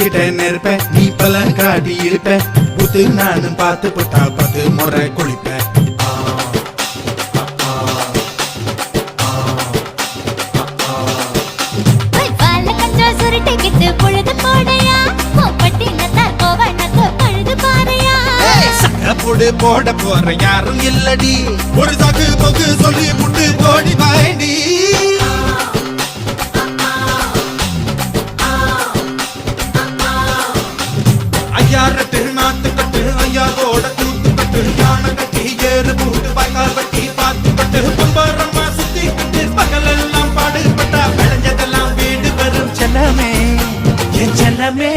கிட்ட நெருப்ப நீ பல காட்டி இருப்ப புத்து நானும் பார்த்து புட்டா 10 முறை குளிப்ப போட போற யாரும் இல்லடி ஒரு சாக்கு போக்கு சொல்லி புட்டு போடி வாண்டி ஐயா ரட்டு நாத்து கட்டு ஐயா கோட தூத்து கட்டு யானை கட்டி ஏறு பூட்டு பாய்க்கால் வட்டி பாத்து கட்டு பம்பரமா சுத்தி கட்டு பகலெல்லாம் பாடுபட்டா விளைஞ்சதெல்லாம் வீடு வரும் செல்லமே என் செல்லமே